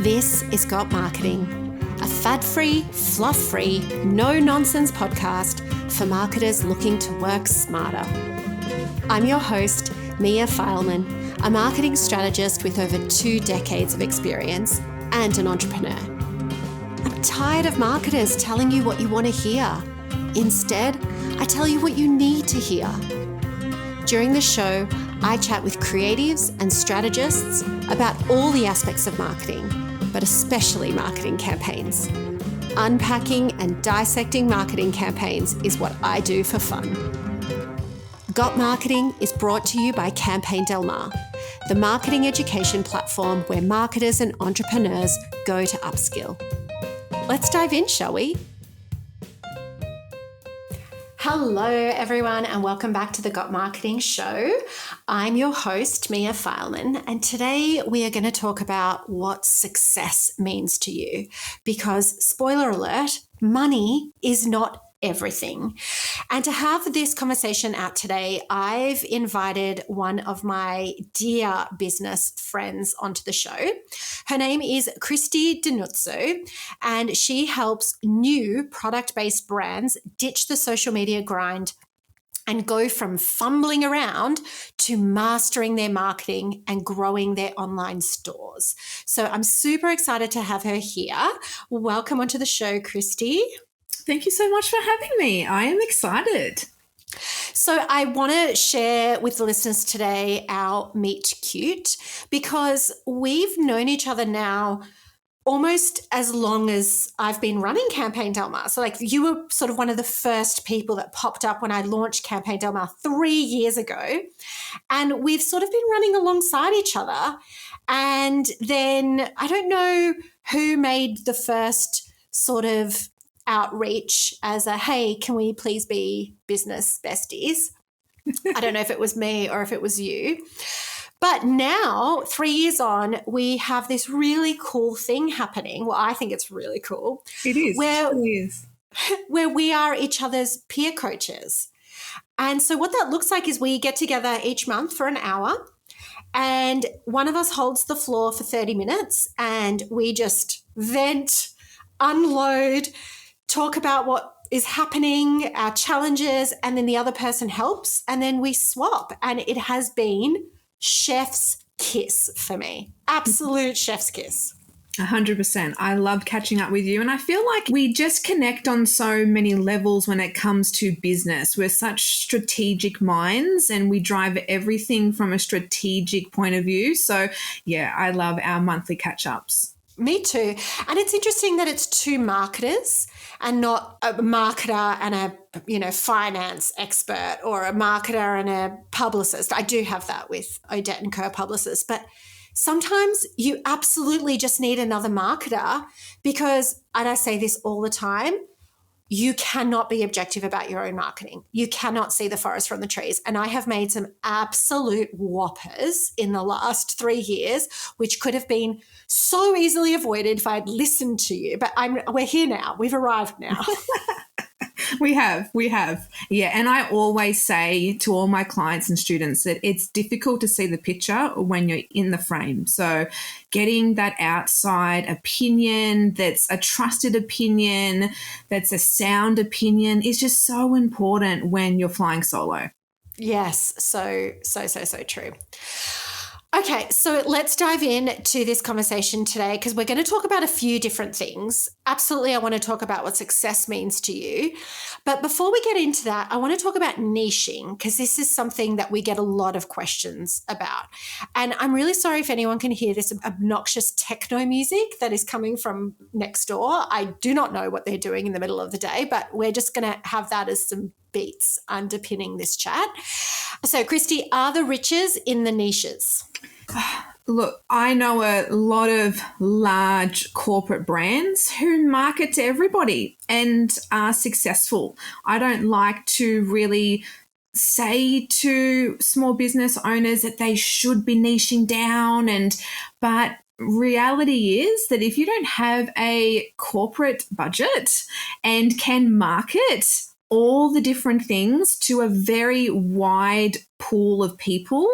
This is Got Marketing, a fad-free, fluff-free, no-nonsense podcast for marketers looking to work smarter. I'm your host, Mia Fileman, a marketing strategist with over 2 decades of experience and an entrepreneur. I'm tired of marketers telling you what you want to hear. Instead, I tell you what you need to hear. During the show, I chat with creatives and strategists about all the aspects of marketing, but especially marketing campaigns. Unpacking and dissecting marketing campaigns is what I do for fun. Got Marketing is brought to you by Campaign Del Mar, the marketing education platform where marketers and entrepreneurs go to upskill. Let's dive in, shall we? Hello, everyone, and welcome back to the Got Marketing Show. I'm your host, Mia Fileman, and today we are going to talk about what success means to you because, spoiler alert, money is not everything. And to have this conversation out today, I've invited one of my dear business friends onto the show. Her name is Kristy Dinuzzo, and she helps new product-based brands ditch the social media grind and go from fumbling around to mastering their marketing and growing their online stores. So I'm super excited to have her here. Welcome onto the show, Kristy. Thank you so much for having me. I am excited. So I want to share with the listeners today our meet cute because we've known each other now almost as long as I've been running Campaign Del Mar. So like you were sort of one of the first people that popped up when I launched Campaign Del Mar 3 years ago. And we've sort of been running alongside each other. And then I don't know who made the first sort of outreach as a, hey, can we please be business besties? I don't know if it was me or if it was you. But now, 3 years on, we have this really cool thing happening. Well, I think it's really cool. It is. It is. Where we are each other's peer coaches. And so what that looks like is we get together each month for an hour and one of us holds the floor for 30 minutes and we just vent, unload, talk about what is happening, our challenges, and then the other person helps, and then we swap. And it has been chef's kiss for me. Absolute chef's kiss. 100%. I love catching up with you. And I feel like we just connect on so many levels when it comes to business. We're such strategic minds and we drive everything from a strategic point of view. So, yeah, I love our monthly catch-ups. Me too. And it's interesting that it's 2 marketers and not a marketer and a, finance expert or a marketer and a publicist. I do have that with Odette & Co publicists, but sometimes you absolutely just need another marketer because, and I say this all the time, you cannot be objective about your own marketing. You cannot see the forest from the trees. And I have made some absolute whoppers in the last 3 years, which could have been so easily avoided if I had listened to you. But we're here now. We've arrived now. We have. Yeah. And I always say to all my clients and students that it's difficult to see the picture when you're in the frame. So getting that outside opinion that's a trusted opinion, that's a sound opinion is just so important when you're flying solo. Yes. So true. Okay, so let's dive into this conversation today because we're going to talk about a few different things. Absolutely, I want to talk about what success means to you. But before we get into that, I want to talk about niching because this is something that we get a lot of questions about. And I'm really sorry if anyone can hear this obnoxious techno music that is coming from next door. I do not know what they're doing in the middle of the day, but we're just going to have that as some beats underpinning this chat. So, Kristy, are the riches in the niches? Look, I know a lot of large corporate brands who market to everybody and are successful. I don't like to really say to small business owners that they should be niching down, but reality is that if you don't have a corporate budget and can market all the different things to a very wide pool of people,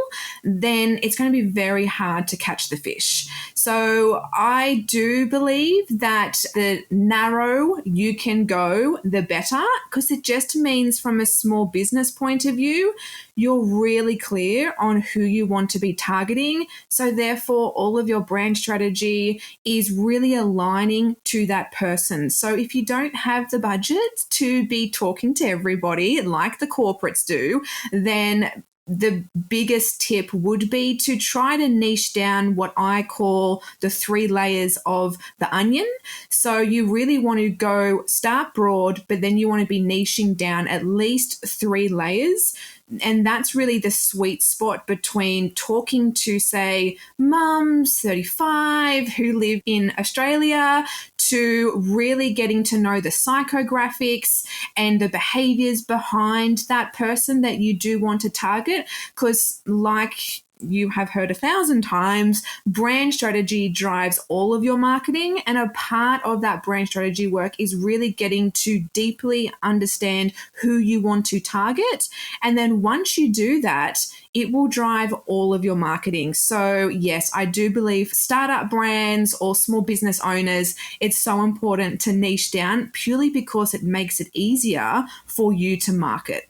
then it's going to be very hard to catch the fish. So I do believe that the narrow you can go, the better, because it just means from a small business point of view, you're really clear on who you want to be targeting. So therefore, all of your brand strategy is really aligning to that person. So if you don't have the budget to be talking to everybody like the corporates do, then the biggest tip would be to try to niche down what I call the 3 layers of the onion. So you really want to start broad, but then you want to be niching down at least 3 layers. And that's really the sweet spot between talking to, say, mums, 35, who live in Australia, to really getting to know the psychographics and the behaviors behind that person that you do want to target. Because like you have heard 1,000 times, brand strategy drives all of your marketing, and a part of that brand strategy work is really getting to deeply understand who you want to target. And then once you do that, it will drive all of your marketing. So yes, I do believe startup brands or small business owners, it's so important to niche down purely because it makes it easier for you to market.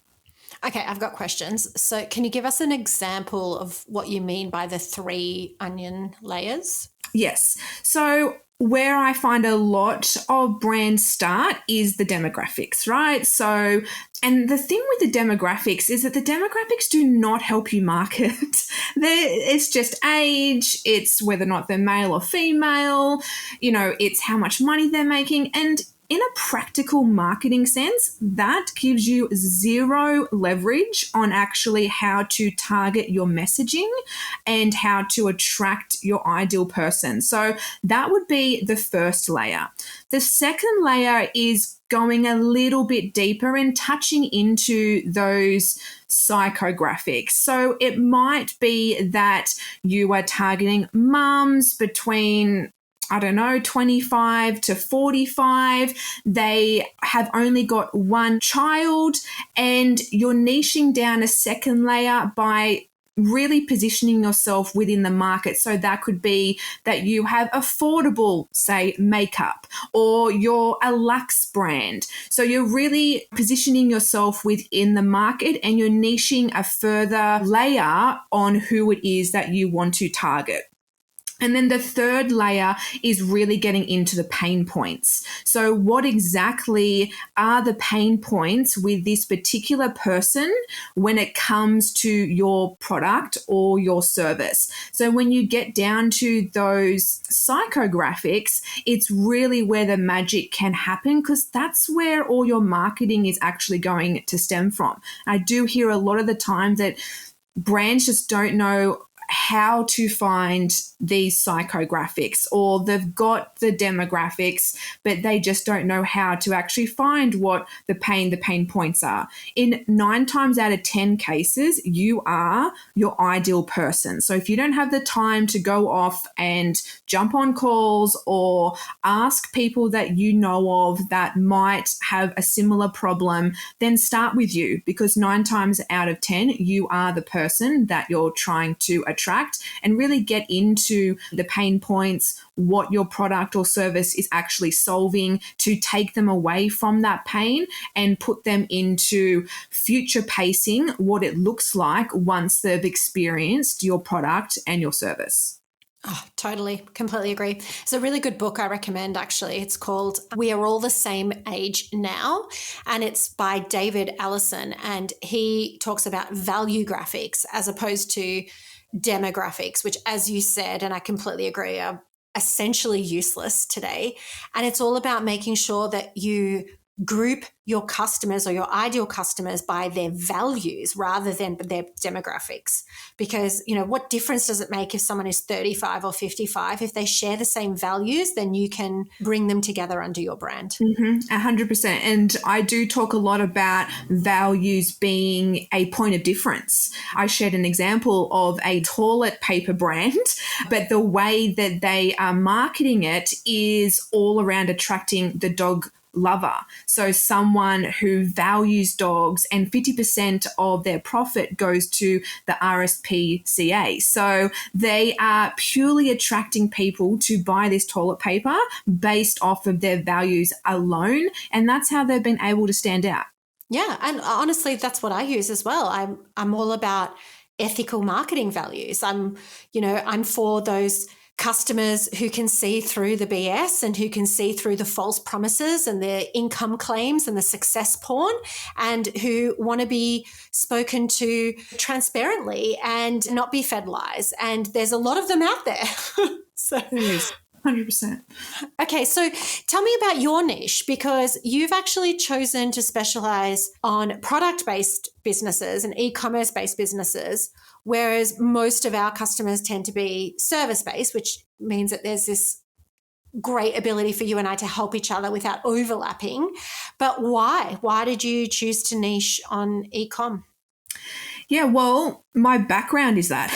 Okay, I've got questions. So can you give us an example of what you mean by the 3 onion layers? Yes. So where I find a lot of brands start is the demographics, right? So, and the thing with the demographics is that the demographics do not help you market. It's just age, it's whether or not they're male or female, it's how much money they're making. And in a practical marketing sense, that gives you zero leverage on actually how to target your messaging and how to attract your ideal person. So that would be the first layer. The second layer is going a little bit deeper and touching into those psychographics. So it might be that you are targeting mums between 25 to 45. They have only got 1 child, and you're niching down a second layer by really positioning yourself within the market. So that could be that you have affordable, say, makeup, or you're a luxe brand. So you're really positioning yourself within the market, and you're niching a further layer on who it is that you want to target. And then the third layer is really getting into the pain points. So what exactly are the pain points with this particular person when it comes to your product or your service? So when you get down to those psychographics, it's really where the magic can happen, because that's where all your marketing is actually going to stem from. I do hear a lot of the time that brands just don't know how to find these psychographics, or they've got the demographics, but they just don't know how to actually find what the pain points are. In 9 times out of 10 cases, you are your ideal person. So if you don't have the time to go off and jump on calls or ask people that you know of that might have a similar problem, then start with you, because 9 times out of 10, you are the person that you're trying to attract, and really get into the pain points, what your product or service is actually solving, to take them away from that pain and put them into future pacing what it looks like once they've experienced your product and your service. Oh, totally. Completely agree. It's a really good book I recommend, actually. It's called We Are All the Same Age Now, and it's by David Allison, and he talks about value graphics as opposed to demographics, which, as you said, and I completely agree, are essentially useless today. And it's all about making sure that you group your customers or your ideal customers by their values rather than their demographics. Because, what difference does it make if someone is 35 or 55? If they share the same values, then you can bring them together under your brand. 100%. And I do talk a lot about values being a point of difference. I shared an example of a toilet paper brand, but the way that they are marketing it is all around attracting the dog lover. So someone who values dogs, and 50% of their profit goes to the RSPCA. So they are purely attracting people to buy this toilet paper based off of their values alone. And that's how they've been able to stand out. Yeah. And honestly, that's what I use as well. I'm all about ethical marketing values. I'm for those customers who can see through the BS and who can see through the false promises and the income claims and the success porn, and who want to be spoken to transparently and not be fed lies. And there's a lot of them out there. So there is. 100%. Okay, so tell me about your niche, because you've actually chosen to specialize on product-based businesses and e-commerce-based businesses, whereas most of our customers tend to be service-based, which means that there's this great ability for you and I to help each other without overlapping. But why? Why did you choose to niche on e-com? Yeah, well, my background is that.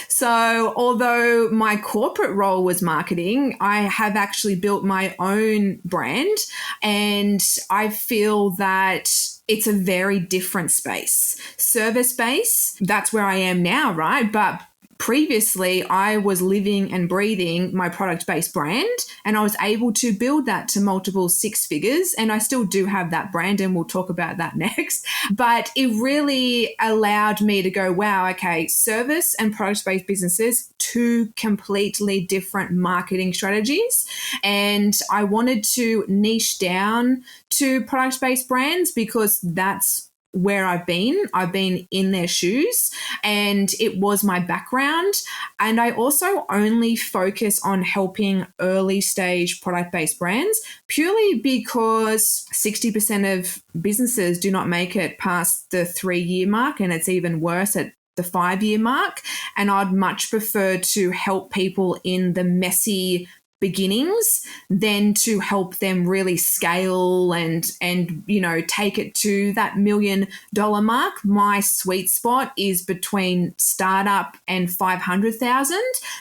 So although my corporate role was marketing, I have actually built my own brand, and I feel that it's a very different space. Service space, that's where I am now, right? But previously, I was living and breathing my product-based brand, and I was able to build that to multiple six figures. And I still do have that brand, and we'll talk about that next. But it really allowed me to go, wow, okay, service and product-based businesses, two completely different marketing strategies. And I wanted to niche down to product-based brands because that's where I've been in their shoes, and it was my background. And I also only focus on helping early stage product-based brands purely because 60% of businesses do not make it past the 3-year mark, and it's even worse at the 5-year mark. And I'd much prefer to help people in the messy beginnings than to help them really scale and take it to that $1 million mark. My sweet spot is between startup and 500,000.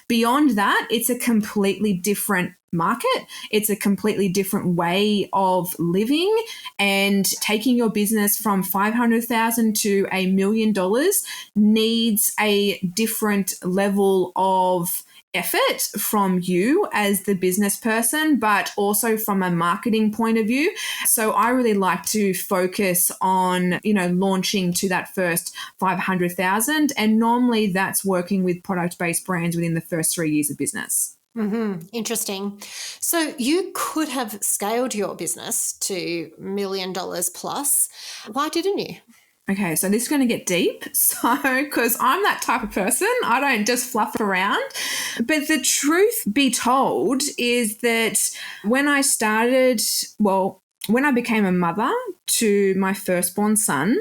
Beyond that, it's a completely different market. It's a completely different way of living, and taking your business from 500,000 to $1 million needs a different level of effort from you as the business person, but also from a marketing point of view. So I really like to focus on, launching to that first 500,000. And normally that's working with product-based brands within the first 3 years of business. Mm-hmm. Interesting. So you could have scaled your business to $1 million plus. Why didn't you? Okay, so this is going to get deep. So, because I'm that type of person, I don't just fluff around. But the truth be told is that when I became a mother to my firstborn son,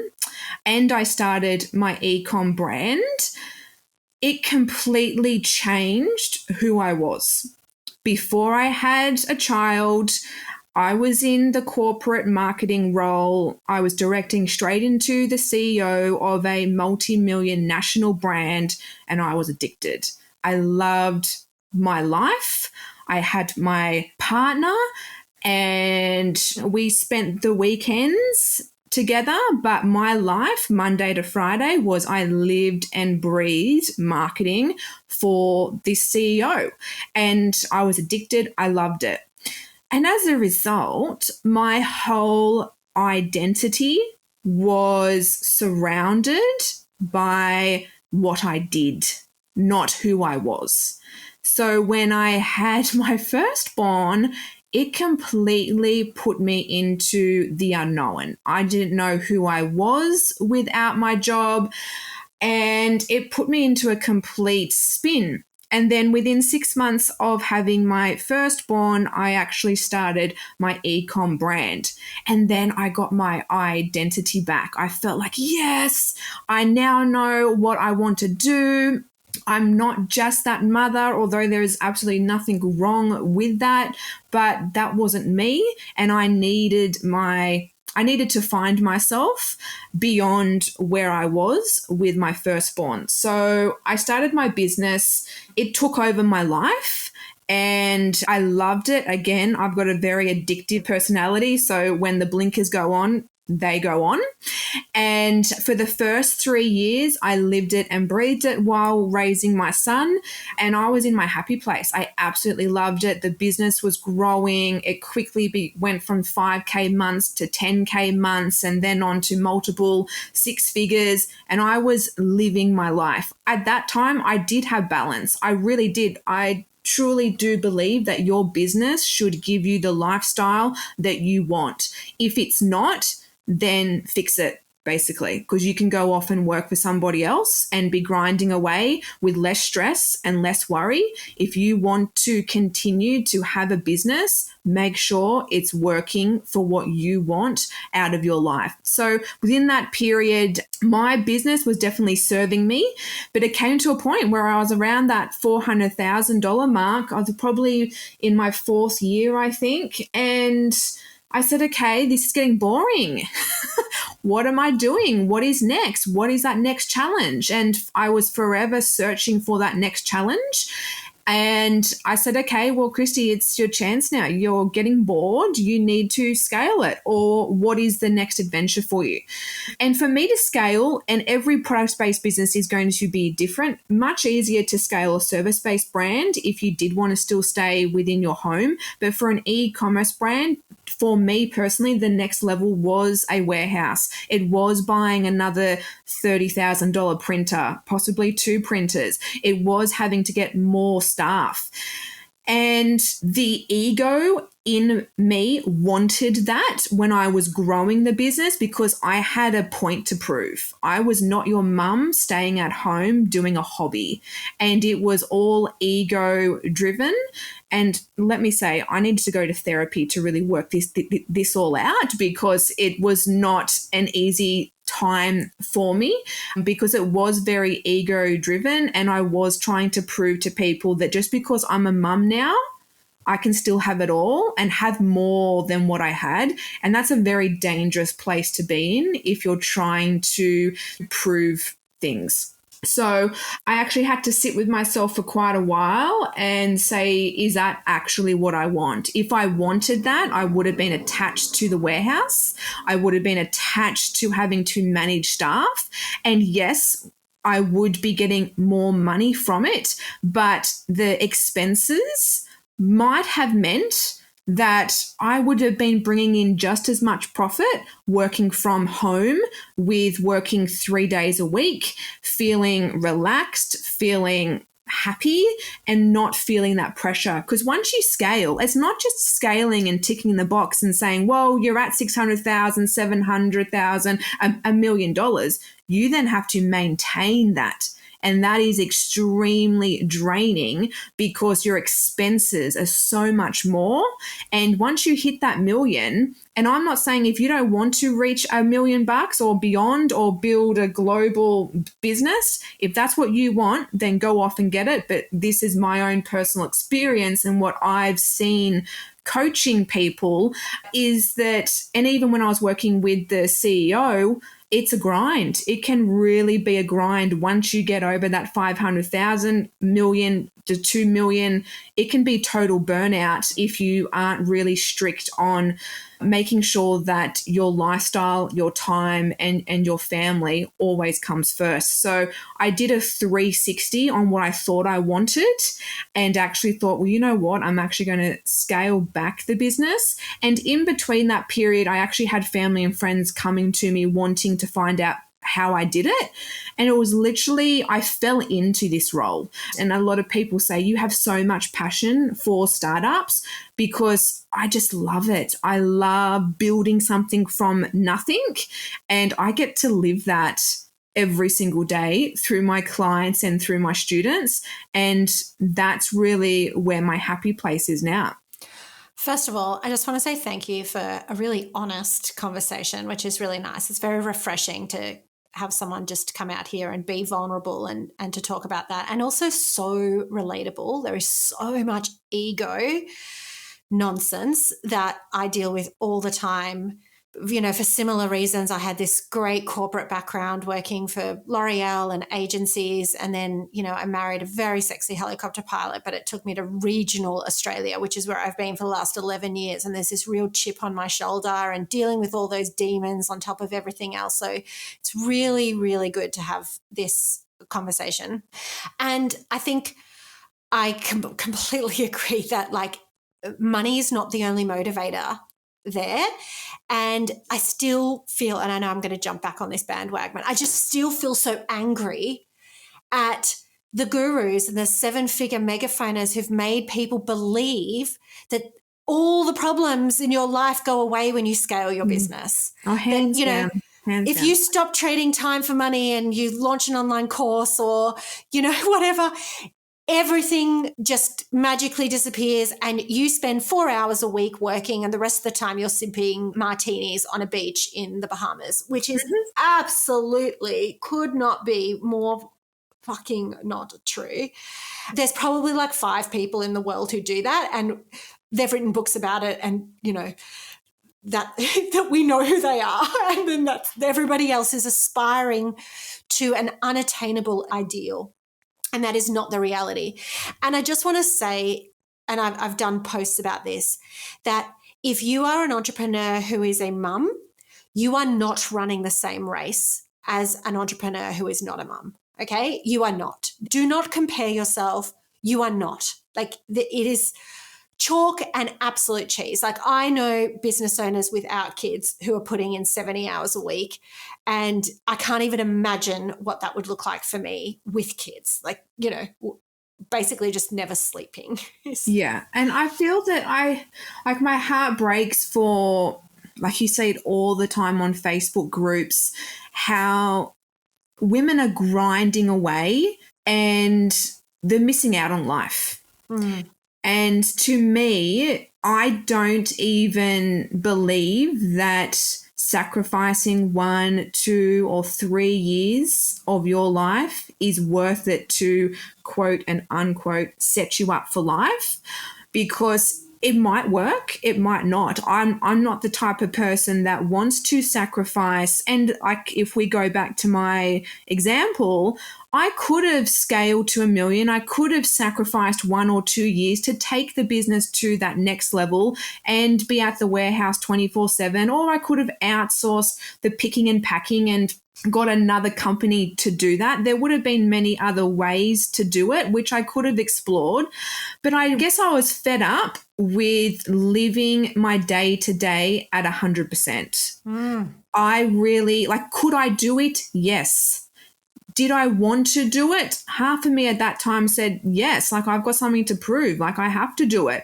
and I started my e-com brand, it completely changed who I was. Before I had a child, I was in the corporate marketing role. I was directing straight into the CEO of a multi-million national brand, and I was addicted. I loved my life. I had my partner, and we spent the weekends together, but my life, Monday to Friday, was I lived and breathed marketing for this CEO, and I was addicted. I loved it. And as a result, my whole identity was surrounded by what I did, not who I was. So when I had my firstborn, it completely put me into the unknown. I didn't know who I was without my job, and it put me into a complete spin. And then within 6 months of having my firstborn, I actually started my e-com brand. And then I got my identity back. I felt like, yes, I now know what I want to do. I'm not just that mother, although there is absolutely nothing wrong with that, but that wasn't me. And I needed to find myself beyond where I was with my firstborn. So I started my business. It took over my life, and I loved it. Again, I've got a very addictive personality. So when the blinkers go on, they go on. And for the first 3 years, I lived it and breathed it while raising my son. And I was in my happy place. I absolutely loved it. The business was growing. It quickly went from 5K months to 10K months and then on to multiple 6 figures. And I was living my life. At that time, I did have balance. I really did. I truly do believe that your business should give you the lifestyle that you want. If it's not, then fix it, basically, because you can go off and work for somebody else and be grinding away with less stress and less worry. If you want to continue to have a business, make sure it's working for what you want out of your life. So within that period, my business was definitely serving me, but it came to a point where I was around that $400,000 mark. I was probably in my 4th year, I think, and I said, okay, this is getting boring. What am I doing? What is next? What is that next challenge? And I was forever searching for that next challenge. And I said, okay, well, Kristy, it's your chance now. You're getting bored. You need to scale it. Or what is the next adventure for you? And for me to scale, and every product-based business is going to be different, much easier to scale a service-based brand if you did want to still stay within your home. But for an e-commerce brand, for me personally, the next level was a warehouse. It was buying another $30,000 printer, possibly 2 printers. It was having to get more staff. And the ego in me wanted that when I was growing the business because I had a point to prove. I was not your mum staying at home doing a hobby, and it was all ego driven. And let me say, I needed to go to therapy to really work this all out, because it was not an easy time for me, because it was very ego driven, and I was trying to prove to people that just because I'm a mum now, I can still have it all and have more than what I had. And that's a very dangerous place to be in if you're trying to prove things. So I actually had to sit with myself for quite a while and say, is that actually what I want? If I wanted that, I would have been attached to the warehouse. I would have been attached to having to manage staff. And yes, I would be getting more money from it, but the expenses might have meant that I would have been bringing in just as much profit working from home, with working 3 days a week, feeling relaxed, feeling happy, and not feeling that pressure. Because once you scale, it's not just scaling and ticking the box and saying, well, you're at 600,000, 700,000, $1 million. You then have to maintain that. And that is extremely draining because your expenses are so much more. And once you hit that million, and I'm not saying if you don't want to reach $1 million or beyond or build a global business, if that's what you want, then go off and get it. But this is my own personal experience, and what I've seen coaching people is that, and even when I was working with the CEO, it's a grind. It can really be a grind once you get over that 500,000, million to 2 million. It can be total burnout if you aren't really strict on making sure that your lifestyle, your time, and your family always comes first. So I did a 360 on what I thought I wanted, and actually thought, well, you know what? I'm actually going to scale back the business. And in between that period, I actually had family and friends coming to me wanting to find out how I did it. And it was literally, I fell into this role. And a lot of people say, you have so much passion for startups, because I just love it. I love building something from nothing, and I get to live that every single day through my clients and through my students. And that's really where my happy place is now. First of all, I just want to say thank you for a really honest conversation, which is really nice. It's very refreshing to have someone just come out here and be vulnerable and to talk about that. And also so relatable. There is so much ego nonsense that I deal with all the time for similar reasons. I had this great corporate background working for L'Oreal and agencies. And then, I married a very sexy helicopter pilot, but it took me to regional Australia, which is where I've been for the last 11 years. And there's this real chip on my shoulder and dealing with all those demons on top of everything else. So it's really, really good to have this conversation. And I think I completely agree that money is not the only motivator there. And I still feel, and I know I'm going to jump back on this bandwagon, I just still feel so angry at the gurus and the 7-figure megaphoners who've made people believe that all the problems in your life go away when you scale your business. Oh, hands down. If you stop trading time for money and you launch an online course or, whatever, everything just magically disappears and you spend 4 hours a week working and the rest of the time you're sipping martinis on a beach in the Bahamas, which is absolutely could not be more fucking not true. There's probably 5 people in the world who do that, and they've written books about it, and, that we know who they are. And then everybody else is aspiring to an unattainable ideal. And that is not the reality. And I just want to say, and I've done posts about this, that if you are an entrepreneur who is a mum, you are not running the same race as an entrepreneur who is not a mum, okay? You are not. Do not compare yourself. You are not. It is chalk and absolute cheese. I know business owners without kids who are putting in 70 hours a week, and I can't even imagine what that would look like for me with kids. Basically just never sleeping. Yeah. And I feel that my heart breaks for, you say it all the time on Facebook groups, how women are grinding away and they're missing out on life. And to me, I don't even believe that sacrificing 1, 2, or 3 years of your life is worth it to, quote and unquote, set you up for life, because it might work, it might not. I'm not the type of person that wants to sacrifice. And if we go back to my example, I could have scaled to $1 million. I could have sacrificed 1 or 2 years to take the business to that next level and be at the warehouse 24/7, or I could have outsourced the picking and packing and got another company to do that. There would have been many other ways to do it, which I could have explored. But I guess I was fed up with living my day to day at 100%. I really, could I do it? Yes. Did I want to do it? Half of me at that time said, yes, I've got something to prove, I have to do it.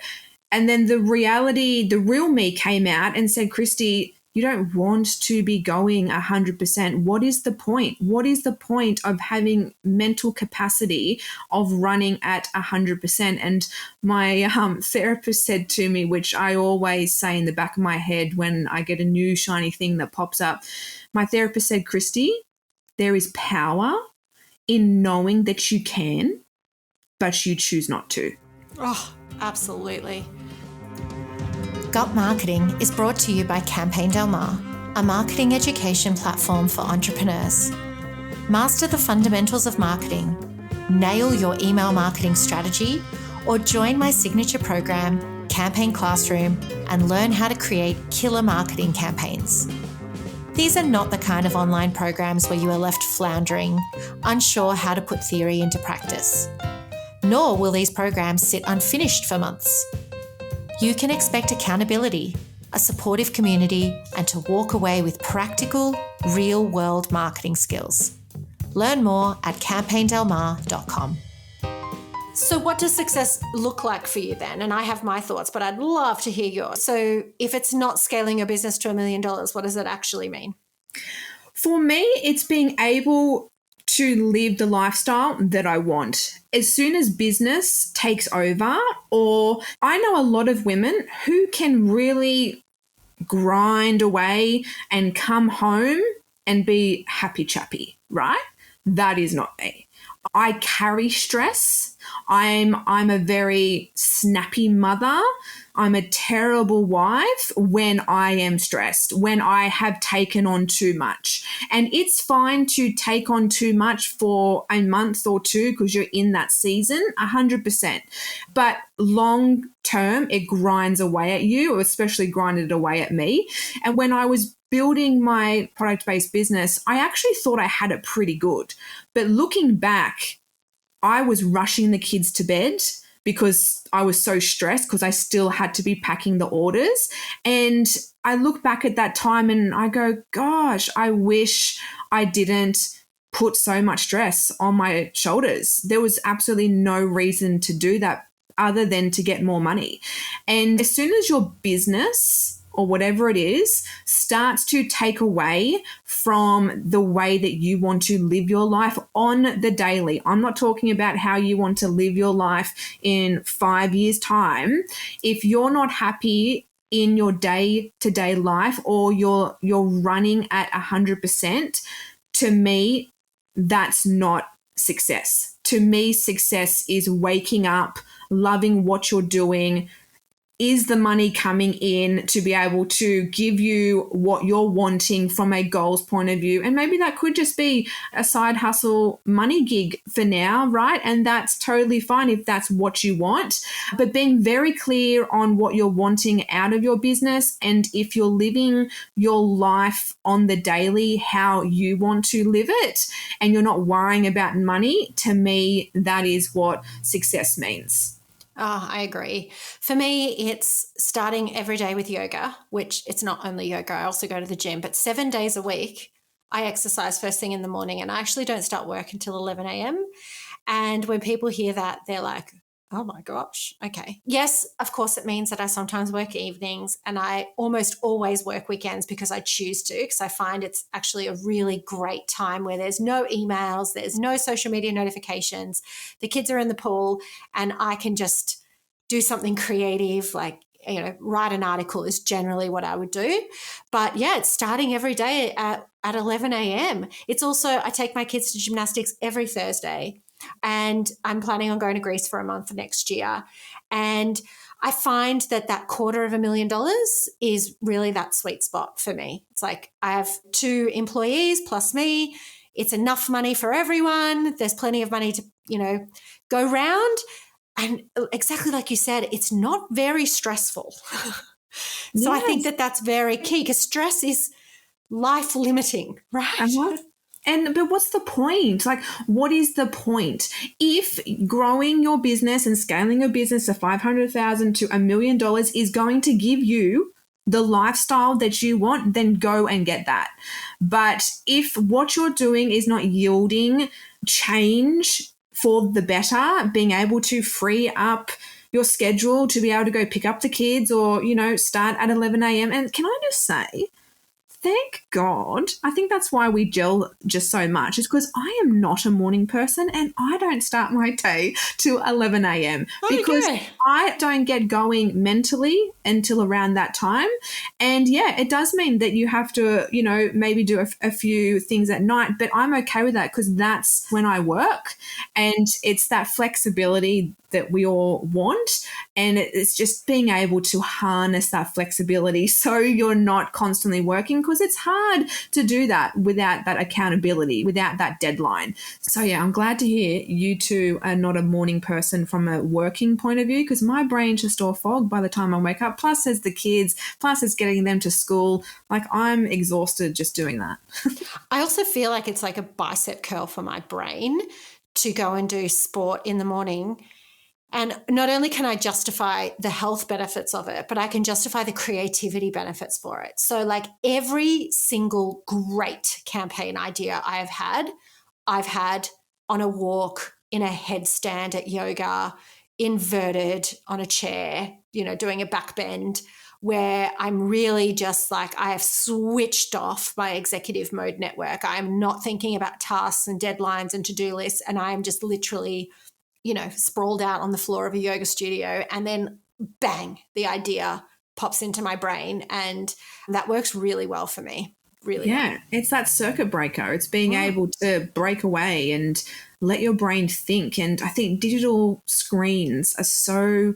And then the real me came out and said, Kristy, you don't want to be going 100%. What is the point? What is the point of having mental capacity of running at 100%? And my therapist said to me, which I always say in the back of my head when I get a new shiny thing that pops up, my therapist said, Kristy, there is power in knowing that you can, but you choose not to. Oh, absolutely. Gut Marketing is brought to you by Campaign Del Mar, a marketing education platform for entrepreneurs. Master the fundamentals of marketing, nail your email marketing strategy, or join my signature program, Campaign Classroom, and learn how to create killer marketing campaigns. These are not the kind of online programs where you are left floundering, unsure how to put theory into practice. Nor will these programs sit unfinished for months. You can expect accountability, a supportive community, and to walk away with practical, real-world marketing skills. Learn more at campaigndelmar.com. So what does success look like for you then? And I have my thoughts, but I'd love to hear yours. So if it's not scaling your business to $1 million, what does it actually mean? For me, it's being able to live the lifestyle that I want. As soon as business takes over, or I know a lot of women who can really grind away and come home and be happy chappy, right? That is not me. I carry stress. I'm a very snappy mother. I'm a terrible wife when I am stressed, when I have taken on too much. And it's fine to take on too much for a month or two because you're in that season, 100%. But long term, it grinds away at you, or especially grinded away at me. And when I was building my product-based business, I actually thought I had it pretty good. But looking back, I was rushing the kids to bed because I was so stressed because I still had to be packing the orders. And I look back at that time and I go, gosh, I wish I didn't put so much stress on my shoulders. There was absolutely no reason to do that other than to get more money. And as soon as your business or whatever it is starts to take away from the way that you want to live your life on the daily. I'm not talking about how you want to live your life in 5 years' time. If you're not happy in your day-to-day life, or you're running at 100%, to me, that's not success. To me, success is waking up, loving what you're doing. Is the money coming in to be able to give you what you're wanting from a goals point of view? And maybe that could just be a side hustle money gig for now, right? And that's totally fine if that's what you want. But being very clear on what you're wanting out of your business, and if you're living your life on the daily how you want to live it, and you're not worrying about money, to me, that is what success means. Oh, I agree. For me, it's starting every day with yoga, which it's not only yoga. I also go to the gym, but 7 days a week, I exercise first thing in the morning, and I actually don't start work until 11 a.m. And when people hear that, they're like, oh my gosh, okay. Yes, of course, it means that I sometimes work evenings, and I almost always work weekends because I choose to, because I find it's actually a really great time where there's no emails, there's no social media notifications, the kids are in the pool, and I can just do something creative, like, write an article is generally what I would do. But yeah, it's starting every day at 11 a.m. It's also, I take my kids to gymnastics every Thursday, and I'm planning on going to Greece for a month next year. And I find that $250,000 is really that sweet spot for me. It's like I have 2 employees plus me. It's enough money for everyone. There's plenty of money to, go round. And exactly like you said, it's not very stressful. So I think that that's very key, because stress is life limiting, right? But what's the point? Like, what is the point? If growing your business and scaling your business to $500,000 to $1 million is going to give you the lifestyle that you want, then go and get that. But if what you're doing is not yielding change for the better, being able to free up your schedule to be able to go pick up the kids, or, start at 11 a.m. And can I just say, thank God. I think that's why we gel just so much, is because I am not a morning person, and I don't start my day till 11 a.m. because I don't get going mentally until around that time. And yeah, it does mean that you have to, maybe do a few things at night, but I'm okay with that because that's when I work, and it's that flexibility that we all want. And it's just being able to harness that flexibility so you're not constantly working, because it's hard to do that without that accountability, without that deadline. So yeah, I'm glad to hear you two are not a morning person from a working point of view, because my brain's just all fog by the time I wake up. Plus there's the kids, plus it's getting them to school. Like, I'm exhausted just doing that. I also feel like it's like a bicep curl for my brain to go and do sport in the morning. And not only can I justify the health benefits of it, but I can justify the creativity benefits for it. So like every single great campaign idea I've had on a walk, in a headstand at yoga, inverted on a chair, doing a back bend, where I'm really just like, I have switched off my executive mode network. I'm not thinking about tasks and deadlines and to-do lists. And I am just literally sprawled out on the floor of a yoga studio, and then bang, the idea pops into my brain, and that works really well for me. really. Yeah, it's that circuit breaker. It's being able to break away and let your brain think. And I think digital screens are so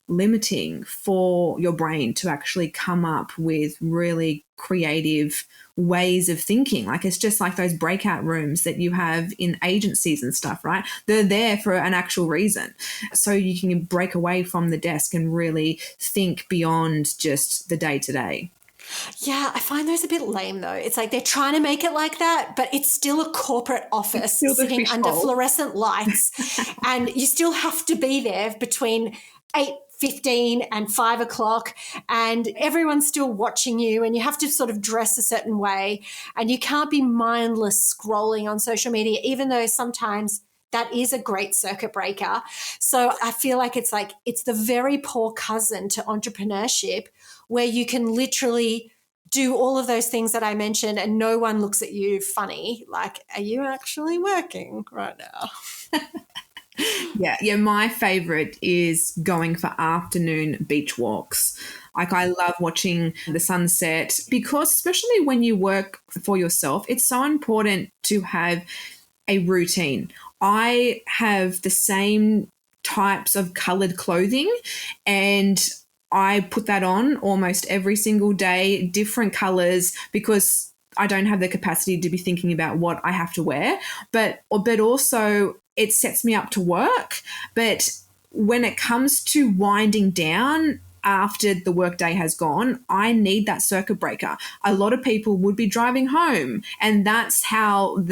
limiting for your brain to actually come up with really creative ways of thinking. Like, it's just like those breakout rooms that you have in agencies and stuff, right? They're there for an actual reason. So you can break away from the desk and really think beyond just the day to day. Yeah, I find those a bit lame though. It's like they're trying to make it like that, but it's still a corporate office sitting under fluorescent lights, and you still have to be there between 8:15 and 5 o'clock, and everyone's still watching you, and you have to sort of dress a certain way, and you can't be mindless scrolling on social media, even though sometimes that is a great circuit breaker. So I feel like it's the very poor cousin to entrepreneurship, where you can literally do all of those things that I mentioned and no one looks at you funny. Like, are you actually working right now? Yeah. My favorite is going for afternoon beach walks. Like, I love watching the sunset, because especially when you work for yourself, it's so important to have a routine. I have the same types of colored clothing, and I put that on almost every single day, different colors, because I don't have the capacity to be thinking about what I have to wear, but also it sets me up to work. But when it comes to winding down after the workday has gone, I need that circuit breaker. A lot of people would be driving home, and that's how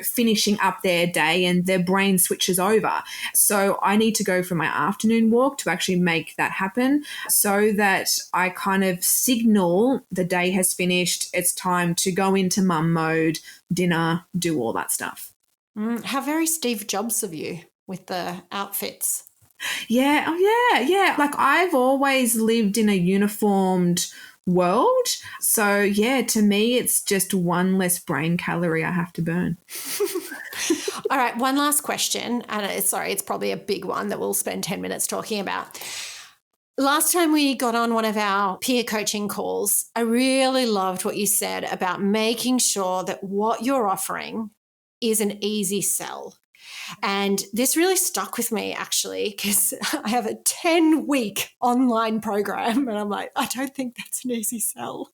finishing up their day and their brain switches over. So I need to go for my afternoon walk to actually make that happen, so that I kind of signal the day has finished. It's time to go into mum mode, dinner, do all that stuff. How very Steve Jobs of you with the outfits. Yeah. Oh, yeah. Like, I've always lived in a uniformed world. So, yeah, to me, it's just one less brain calorie I have to burn. All right, one last question. And it's probably a big one that we'll spend 10 minutes talking about. Last time we got on one of our peer coaching calls, I really loved what you said about making sure that what you're offering is an easy sell. And this really stuck with me, actually, because I have a 10-week online program and I'm like, I don't think that's an easy sell.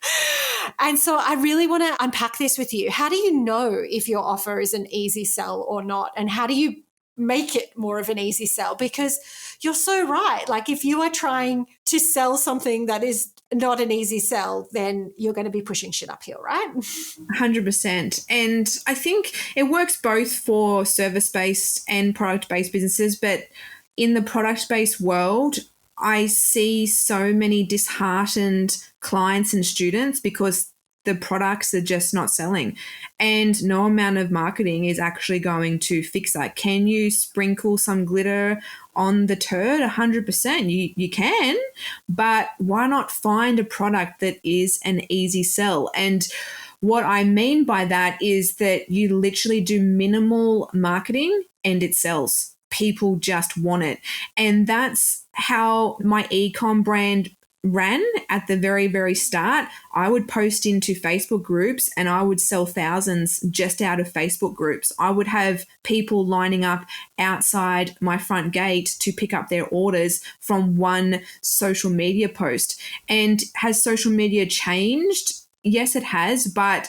And so I really want to unpack this with you. How do you know if your offer is an easy sell or not? And how do you make it more of an easy sell? Because you're so right. Like, if you are trying to sell something that is not an easy sell, then you're going to be pushing shit uphill, right? 100%. And I think it works both for service-based and product-based businesses. But in the product-based world, I see so many disheartened clients and students because the products are just not selling, and no amount of marketing is actually going to fix that. Can you sprinkle some glitter on the turd? 100%. You can, but why not find a product that is an easy sell? And what I mean by that is that you literally do minimal marketing and it sells. People just want it. And that's how my e-com brand ran at the very, very start. I would post into Facebook groups and I would sell thousands just out of Facebook groups. I would have people lining up outside my front gate to pick up their orders from one social media post. And has social media changed? Yes, it has, but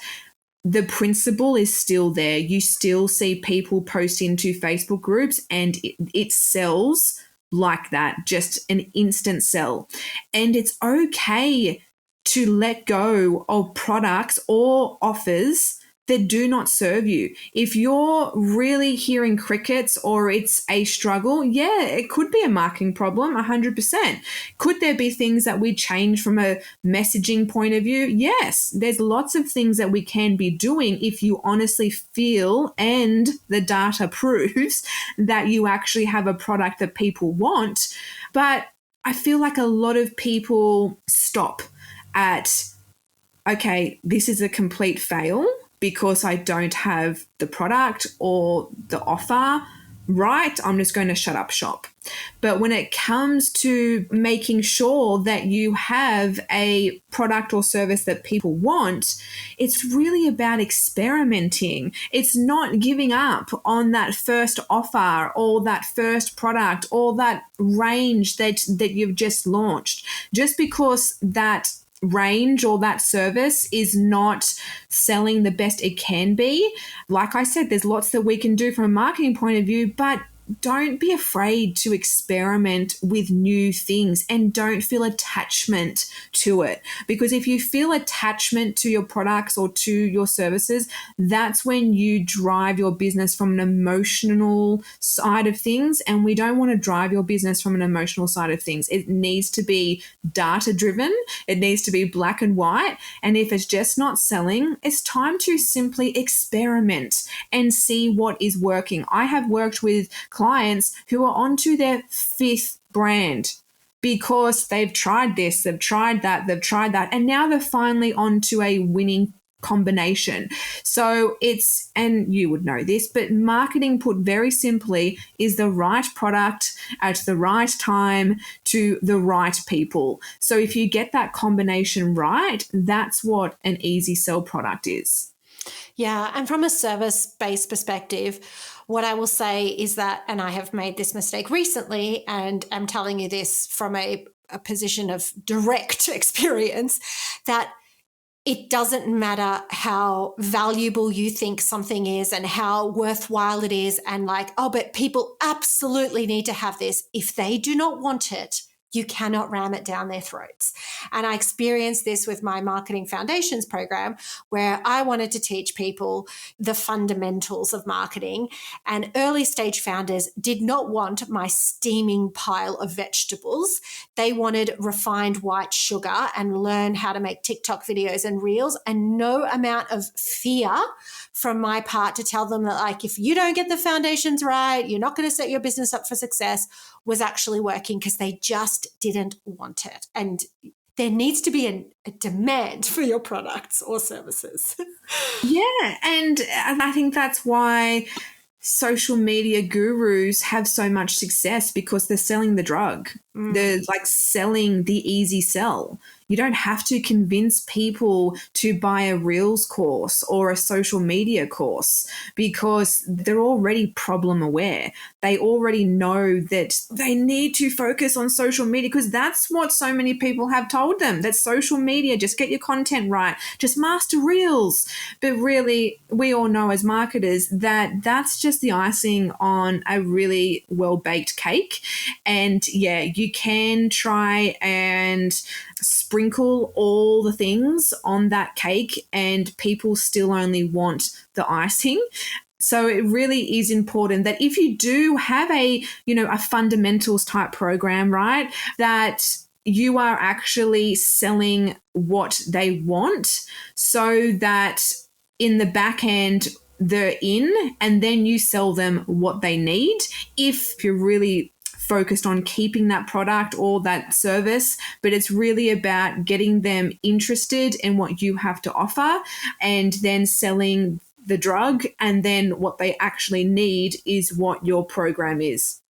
the principle is still there. You still see people post into Facebook groups and it sells like that, just an instant sell. And it's okay to let go of products or offers that do not serve you. If you're really hearing crickets or it's a struggle, yeah, it could be a marketing problem, 100%. Could there be things that we change from a messaging point of view? Yes, there's lots of things that we can be doing if you honestly feel, and the data proves, that you actually have a product that people want. But I feel like a lot of people stop at, okay, this is a complete fail because I don't have the product or the offer. right, I'm just going to shut up shop. But when it comes to making sure that you have a product or service that people want, it's really about experimenting. It's not giving up on that first offer or that first product or that range that you've just launched. Just because that range or that service is not selling the best it can be. Like I said, there's lots that we can do from a marketing point of view, but don't be afraid to experiment with new things and don't feel attachment to it. Because if you feel attachment to your products or to your services, that's when you drive your business from an emotional side of things. And we don't want to drive your business from an emotional side of things. It needs to be data driven. It needs to be black and white. And if it's just not selling, it's time to simply experiment and see what is working. I have worked with clients who are onto their 5th brand because they've tried this, they've tried that, and now they're finally onto a winning combination. So it's, and you would know this, but marketing, put very simply, is the right product at the right time to the right people. So if you get that combination right, that's what an easy sell product is. Yeah, and from a service-based perspective, what I will say is that, and I have made this mistake recently, and I'm telling you this from a position of direct experience, that it doesn't matter how valuable you think something is and how worthwhile it is, and like, oh, but people absolutely need to have this. If they do not want it, you cannot ram it down their throats. And I experienced this with my Marketing Foundations program, where I wanted to teach people the fundamentals of marketing. And early stage founders did not want my steaming pile of vegetables. They wanted refined white sugar and learn how to make TikTok videos and reels, and no amount of fear from my part to tell them that, like, if you don't get the foundations right, you're not going to set your business up for success, was actually working, because they just didn't want it. And there needs to be a demand for your products or services. Yeah, and I think that's why social media gurus have so much success, because they're selling the drug. They're like selling the easy sell. You don't have to convince people to buy a Reels course or a social media course, because they're already problem aware. They already know that they need to focus on social media, because that's what so many people have told them, that social media, just get your content right, just master Reels. But really, we all know as marketers that that's just the icing on a really well-baked cake. And yeah, you can try and sprinkle all the things on that cake and people still only want the icing. So it really is important that if you do have a fundamentals type program, right, that you are actually selling what they want, so that in the back end they're in, and then you sell them what they need. If you're really focused on keeping that product or that service, but it's really about getting them interested in what you have to offer and then selling the drug, and then what they actually need is what your program is.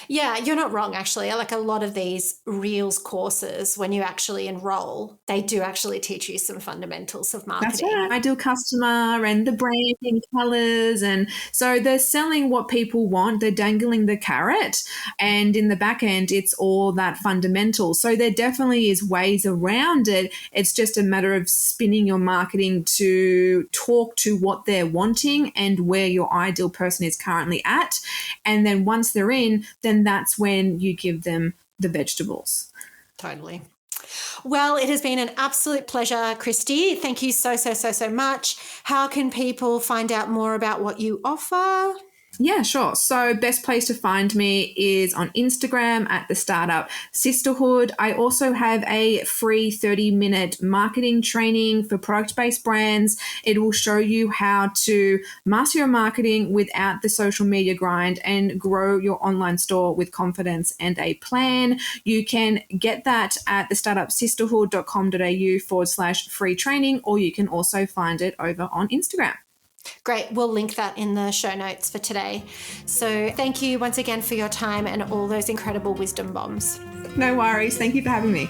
Yeah, you're not wrong, actually. Like a lot of these Reels courses, when you actually enroll, they do actually teach you some fundamentals of marketing. That's right. Ideal customer and the branding, colors. And so they're selling what people want. They're dangling the carrot. And in the back end, it's all that fundamental. So there definitely is ways around it. It's just a matter of spinning your marketing to talk to what they're wanting and where your ideal person is currently at. And then once they're in, then that's when you give them the vegetables. Totally. Well, it has been an absolute pleasure, Kristy. Thank you so much. How can people find out more about what you offer? Yeah, sure. So best place to find me is on Instagram at the Startup Sisterhood. I also have a free 30-minute marketing training for product-based brands. It will show you how to master your marketing without the social media grind and grow your online store with confidence and a plan. You can get that at thestartupsisterhood.com.au /free training, or you can also find it over on Instagram. Great. We'll link that in the show notes for today. So thank you once again for your time and all those incredible wisdom bombs. No worries. Thank you for having me.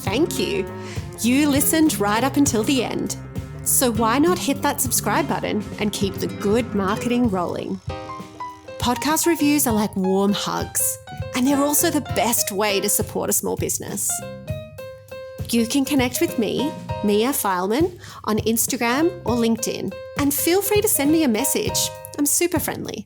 Thank you. You listened right up until the end. So why not hit that subscribe button and keep the good marketing rolling? Podcast reviews are like warm hugs, and they're also the best way to support a small business. You can connect with me, Mia Fileman, on Instagram or LinkedIn, and feel free to send me a message. I'm super friendly.